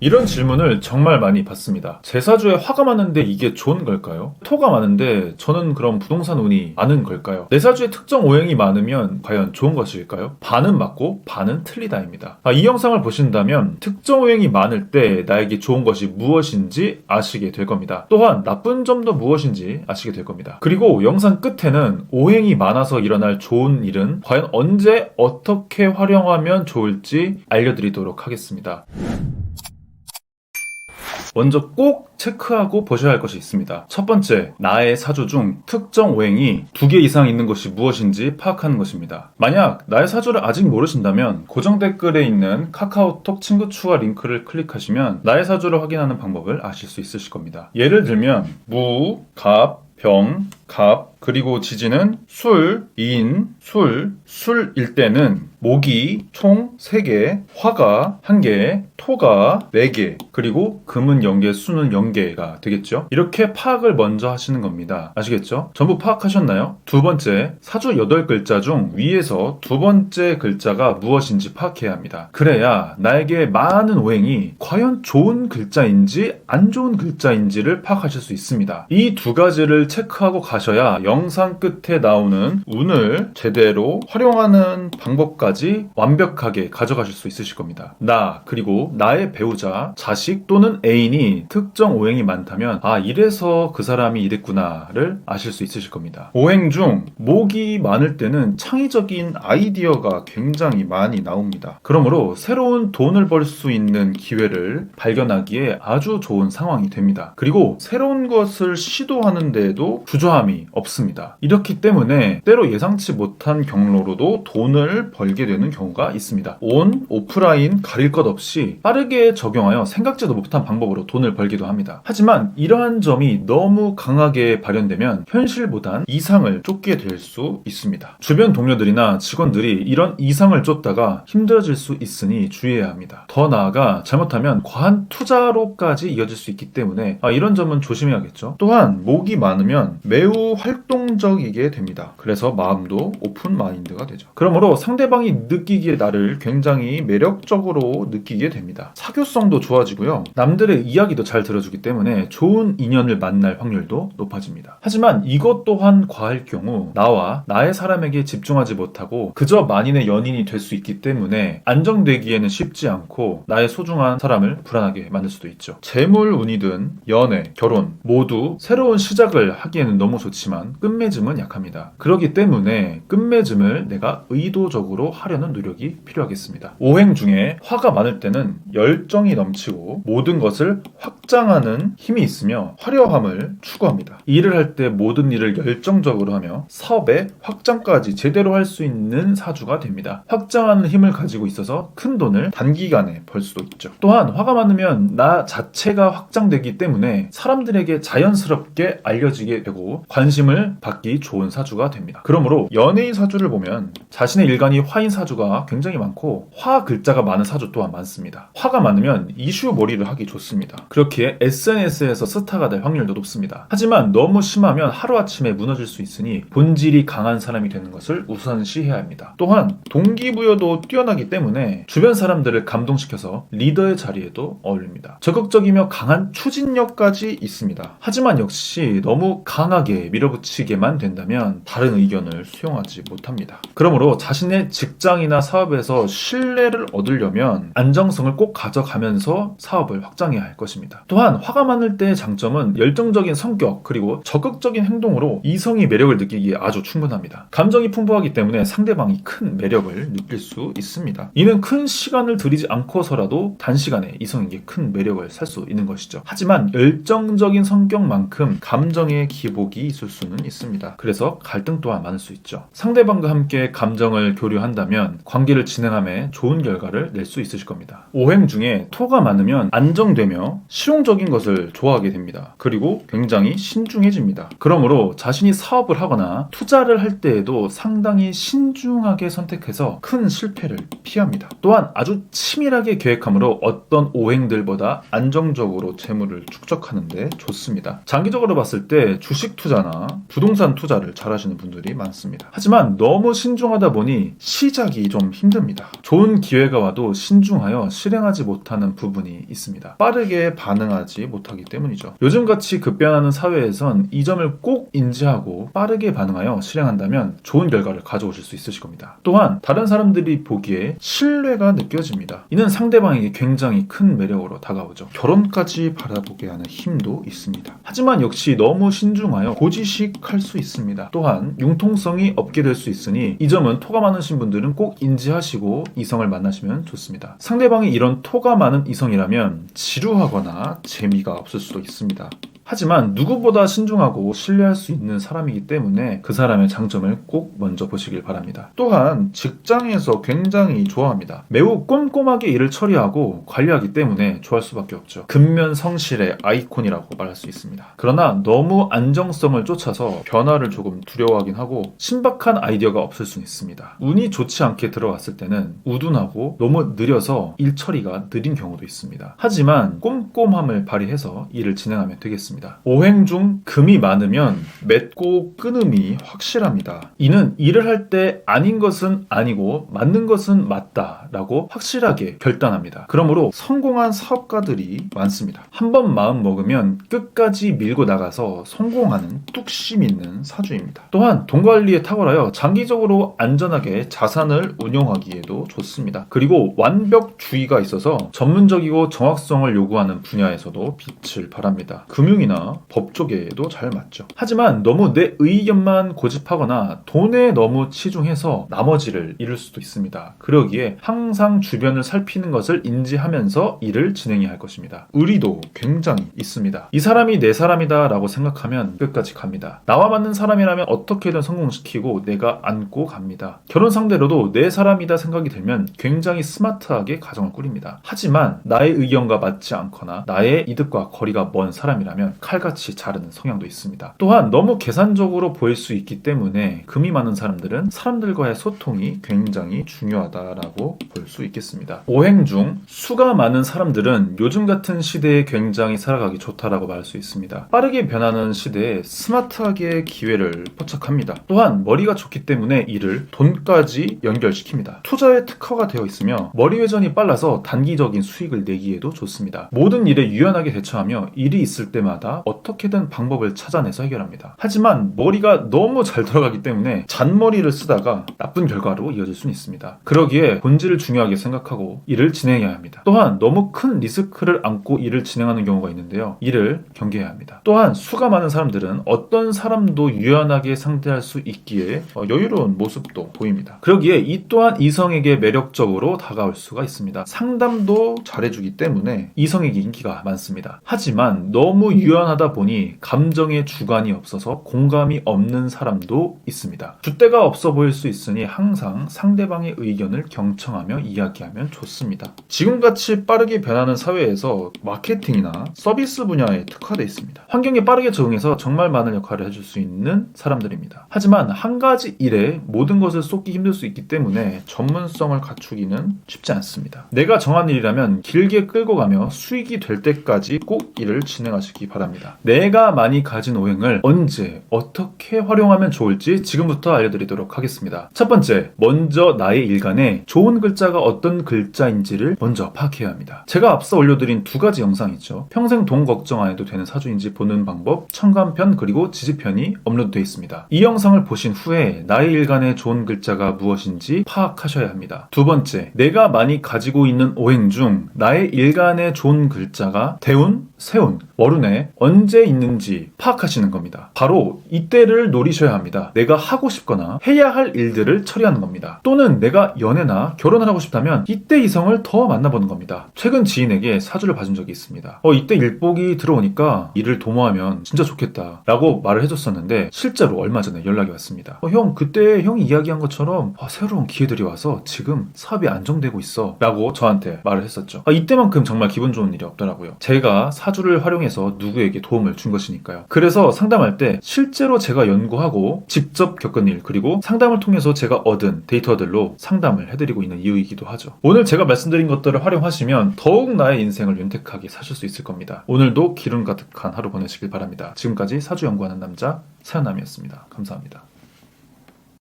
이런 질문을 정말 많이 받습니다. 제 사주에 화가 많은데 이게 좋은 걸까요? 토가 많은데 저는 그럼 부동산 운이 많은 걸까요? 내 사주에 특정 오행이 많으면 과연 좋은 것일까요? 반은 맞고 반은 틀리다입니다. 이 영상을 보신다면 특정 오행이 많을 때 나에게 좋은 것이 무엇인지 아시게 될 겁니다. 또한 나쁜 점도 무엇인지 아시게 될 겁니다. 그리고 영상 끝에는 오행이 많아서 일어날 좋은 일은 과연 언제 어떻게 활용하면 좋을지 알려드리도록 하겠습니다. 먼저 꼭 체크하고 보셔야 할 것이 있습니다. 첫 번째, 나의 사주 중 특정 오행이 2개 이상 있는 것이 무엇인지 파악하는 것입니다. 만약 나의 사주를 아직 모르신다면 고정 댓글에 있는 카카오톡 친구 추가 링크를 클릭하시면 나의 사주를 확인하는 방법을 아실 수 있으실 겁니다. 예를 들면 무, 갑, 병, 갑, 그리고 지지는 술, 인, 술일 때는 목이 총 3개, 화가 1개, 토가 4개, 그리고 금은 0개, 수는 0개가 되겠죠? 이렇게 파악을 먼저 하시는 겁니다. 아시겠죠? 전부 파악하셨나요? 두 번째, 사주 8글자 중 위에서 두 번째 글자가 무엇인지 파악해야 합니다. 그래야 나에게 많은 오행이 과연 좋은 글자인지 안 좋은 글자인지를 파악하실 수 있습니다. 이 두 가지를 체크하고 가셔야 영상 끝에 나오는 운을 제대로 활용하는 방법까지 완벽하게 가져가실 수 있으실 겁니다. 나, 그리고 나의 배우자, 자식 또는 애인이 특정 오행이 많다면 이래서 그 사람이 이랬구나를 아실 수 있으실 겁니다. 오행 중 목이 많을 때는 창의적인 아이디어가 굉장히 많이 나옵니다. 그러므로 새로운 돈을 벌 수 있는 기회를 발견하기에 아주 좋은 상황이 됩니다. 그리고 새로운 것을 시도하는 데에도 주저함이 없습니다. 이렇기 때문에 때로 예상치 못한 경로로도 돈을 벌게 되는 경우가 있습니다. 오프라인 가릴 것 없이 빠르게 적용하여 생각지도 못한 방법으로 돈을 벌기도 합니다. 하지만 이러한 점이 너무 강하게 발현되면 현실보단 이상을 쫓게 될 수 있습니다. 주변 동료들이나 직원들이 이런 이상을 쫓다가 힘들어질 수 있으니 주의해야 합니다. 더 나아가 잘못하면 과한 투자로까지 이어질 수 있기 때문에 이런 점은 조심해야겠죠. 또한 목이 많으면 매우 활동적이게 됩니다. 그래서 마음도 오픈 마인드가 되죠. 그러므로 상대방이 느끼기에 나를 굉장히 매력적으로 느끼게 됩니다. 사교성도 좋아지고요. 남들의 이야기도 잘 들어주기 때문에 좋은 인연을 만날 확률도 높아집니다. 하지만 이것 또한 과할 경우 나와 나의 사람에게 집중하지 못하고 그저 만인의 연인이 될 수 있기 때문에 안정되기에는 쉽지 않고 나의 소중한 사람을 불안하게 만들 수도 있죠. 재물 운이든 연애, 결혼 모두 새로운 시작을 하기에는 너무 좋지만 끝맺음은 약합니다. 그렇기 때문에 끝맺음을 내가 의도적으로 하려는 노력이 필요하겠습니다. 오행 중에 화가 많을 때는 열정이 넘치고 모든 것을 확장하는 힘이 있으며 화려함을 추구합니다. 일을 할 때 모든 일을 열정적으로 하며 사업의 확장까지 제대로 할 수 있는 사주가 됩니다. 확장하는 힘을 가지고 있어서 큰 돈을 단기간에 벌 수도 있죠. 또한 화가 많으면 나 자체가 확장되기 때문에 사람들에게 자연스럽게 알려지게 되고 관심을 받기 좋은 사주가 됩니다. 그러므로 연예인 사주를 보면 자신의 일간이 화인 사주가 굉장히 많고 화 글자가 많은 사주 또한 많습니다. 화가 많으면 이슈 몰이를 하기 좋습니다. 그렇기에 SNS에서 스타가 될 확률도 높습니다. 하지만 너무 심하면 하루아침에 무너질 수 있으니 본질이 강한 사람이 되는 것을 우선시해야 합니다. 또한 동기부여도 뛰어나기 때문에 주변 사람들을 감동시켜서 리더의 자리에도 어울립니다. 적극적이며 강한 추진력까지 있습니다. 하지만 역시 너무 강하게 밀어붙이게만 된다면 다른 의견을 수용하지 못합니다. 그러므로 자신의 직장이나 사업에서 신뢰를 얻으려면 안정성을 꼭 가져가면서 사업을 확장해야 할 것입니다. 또한 화가 많을 때의 장점은 열정적인 성격 그리고 적극적인 행동으로 이성이 매력을 느끼기에 아주 충분합니다. 감정이 풍부하기 때문에 상대방이 큰 매력을 느낄 수 있습니다. 이는 큰 시간을 들이지 않고서라도 단시간에 이성에게 큰 매력을 살 수 있는 것이죠. 하지만 열정적인 성격만큼 감정의 기복이 있을 수는 있습니다. 그래서 갈등 또한 많을 수 있죠. 상대방과 함께 감정을 교류한다면 관계를 진행함에 좋은 결과를 낼 수 있으실 겁니다. 오행 중에 토가 많으면 안정되며 실용적인 것을 좋아하게 됩니다. 그리고 굉장히 신중해집니다. 그러므로 자신이 사업을 하거나 투자를 할 때에도 상당히 신중하게 선택해서 큰 실패를 피합니다. 또한 아주 치밀하게 계획함으로 어떤 오행들보다 안정적으로 재물을 축적하는 데 좋습니다. 장기적으로 봤을 때 주식 투자는 투자나 부동산 투자를 잘 하시는 분들이 많습니다. 하지만 너무 신중하다 보니 시작이 좀 힘듭니다. 좋은 기회가 와도 신중하여 실행하지 못하는 부분이 있습니다. 빠르게 반응하지 못하기 때문이죠. 요즘같이 급변하는 사회에선 이 점을 꼭 인지하고 빠르게 반응하여 실행한다면 좋은 결과를 가져오실 수 있으실 겁니다. 또한 다른 사람들이 보기에 신뢰가 느껴집니다. 이는 상대방에게 굉장히 큰 매력으로 다가오죠. 결혼까지 바라보게 하는 힘도 있습니다. 하지만 역시 너무 신중하여 고지식할 수 있습니다. 또한 융통성이 없게 될 수 있으니 이 점은 토가 많으신 분들은 꼭 인지하시고 이성을 만나시면 좋습니다. 상대방이 이런 토가 많은 이성이라면 지루하거나 재미가 없을 수도 있습니다. 하지만 누구보다 신중하고 신뢰할 수 있는 사람이기 때문에 그 사람의 장점을 꼭 먼저 보시길 바랍니다. 또한 직장에서 굉장히 좋아합니다. 매우 꼼꼼하게 일을 처리하고 관리하기 때문에 좋아할 수밖에 없죠. 근면성실의 아이콘이라고 말할 수 있습니다. 그러나 너무 안정성을 쫓아서 변화를 조금 두려워하긴 하고 신박한 아이디어가 없을 수 있습니다. 운이 좋지 않게 들어왔을 때는 우둔하고 너무 느려서 일 처리가 느린 경우도 있습니다. 하지만 꼼꼼함을 발휘해서 일을 진행하면 되겠습니다. 오행 중 금이 많으면 맺고 끊음이 확실합니다. 이는 일을 할 때 아닌 것은 아니고 맞는 것은 맞다라고 확실하게 결단합니다. 그러므로 성공한 사업가들이 많습니다. 한번 마음 먹으면 끝까지 밀고 나가서 성공하는 뚝심 있는 사주입니다. 또한 돈 관리에 탁월하여 장기적으로 안전하게 자산을 운용하기에도 좋습니다. 그리고 완벽주의가 있어서 전문적이고 정확성을 요구하는 분야에서도 빛을 발합니다. 금융이나 법 쪽에도 잘 맞죠. 하지만 너무 내 의견만 고집하거나 돈에 너무 치중해서 나머지를 잃을 수도 있습니다. 그러기에 항상 주변을 살피는 것을 인지하면서 일을 진행해야 할 것입니다. 의리도 굉장히 있습니다. 이 사람이 내 사람이다 라고 생각하면 끝까지 갑니다. 나와 맞는 사람이라면 어떻게든 성공시키고 내가 안고 갑니다. 결혼 상대로도 내 사람이다 생각이 들면 굉장히 스마트하게 가정을 꾸립니다. 하지만 나의 의견과 맞지 않거나 나의 이득과 거리가 먼 사람이라면 칼같이 자르는 성향도 있습니다. 또한 너무 계산적으로 보일 수 있기 때문에 금이 많은 사람들은 사람들과의 소통이 굉장히 중요하다라고 볼 수 있겠습니다. 오행 중 수가 많은 사람들은 요즘 같은 시대에 굉장히 살아가기 좋다라고 말할 수 있습니다. 빠르게 변하는 시대에 스마트하게 기회를 포착합니다. 또한 머리가 좋기 때문에 이를 돈까지 연결시킵니다. 투자에 특화가 되어 있으며 머리 회전이 빨라서 단기적인 수익을 내기에도 좋습니다. 모든 일에 유연하게 대처하며 일이 있을 때마다 어떻게든 방법을 찾아내서 해결합니다. 하지만 머리가 너무 잘 돌아가기 때문에 잔머리를 쓰다가 나쁜 결과로 이어질 수는 있습니다. 그러기에 본질을 중요하게 생각하고 일을 진행해야 합니다. 또한 너무 큰 리스크를 안고 일을 진행하는 경우가 있는데요. 이를 경계해야 합니다. 또한 수가 많은 사람들은 어떤 사람도 유연하게 상대할 수 있기에 여유로운 모습도 보입니다. 그러기에 이 또한 이성에게 매력적으로 다가올 수가 있습니다. 상담도 잘해주기 때문에 이성에게 인기가 많습니다. 하지만 너무 유연하다 보니 감정의 주관이 없어서 공감이 없는 사람도 있습니다. 줏대가 없어 보일 수 있으니 항상 상대방의 의견을 경청하며 이야기하면 좋습니다. 지금같이 빠르게 변하는 사회에서 마케팅이나 서비스 분야에 특화되어 있습니다. 환경에 빠르게 적응해서 정말 많은 역할을 해줄 수 있는 사람들입니다. 하지만 한 가지 일에 모든 것을 쏟기 힘들 수 있기 때문에 전문성을 갖추기는 쉽지 않습니다. 내가 정한 일이라면 길게 끌고 가며 수익이 될 때까지 꼭 일을 진행하시기 바랍니다. 내가 많이 가진 오행을 언제 어떻게 활용하면 좋을지 지금부터 알려드리도록 하겠습니다. 첫 번째, 먼저 나의 일간에 좋은 글자가 어떤 글자인지를 먼저 파악해야 합니다. 제가 앞서 올려드린 두 가지 영상 있죠. 평생 돈 걱정 안 해도 되는 사주인지 보는 방법, 천간편 그리고 지지편이 업로드되어 있습니다. 이 영상을 보신 후에 나의 일간에 좋은 글자가 무엇인지 파악하셔야 합니다. 두 번째, 내가 많이 가지고 있는 오행 중 나의 일간에 좋은 글자가 대운, 세운, 월운에 언제 있는지 파악하시는 겁니다. 바로 이때를 노리셔야 합니다. 내가 하고 싶거나 해야 할 일들을 처리하는 겁니다. 또는 내가 연애나 결혼을 하고 싶다면 이때 이성을 더 만나보는 겁니다. 최근 지인에게 사주를 봐준 적이 있습니다. 이때 일복이 들어오니까 일을 도모하면 진짜 좋겠다 라고 말을 해줬었는데 실제로 얼마 전에 연락이 왔습니다. 형, 그때 형이 이야기한 것처럼 새로운 기회들이 와서 지금 사업이 안정되고 있어 라고 저한테 말을 했었죠. 이때만큼 정말 기분 좋은 일이 없더라고요. 제가 사주를 활용해서 누구에게 도움을 준 것이니까요. 그래서 상담할 때 실제로 제가 연구하고 직접 겪은 일, 그리고 상담을 통해서 제가 얻은 데이터들로 상담을 해드리고 있는 이유이기도 하죠. 오늘 제가 말씀드린 것들을 활용하시면 더욱 나의 인생을 윤택하게 사실 수 있을 겁니다. 오늘도 기름 가득한 하루 보내시길 바랍니다. 지금까지 사주 연구하는 남자 사연남이었습니다. 감사합니다.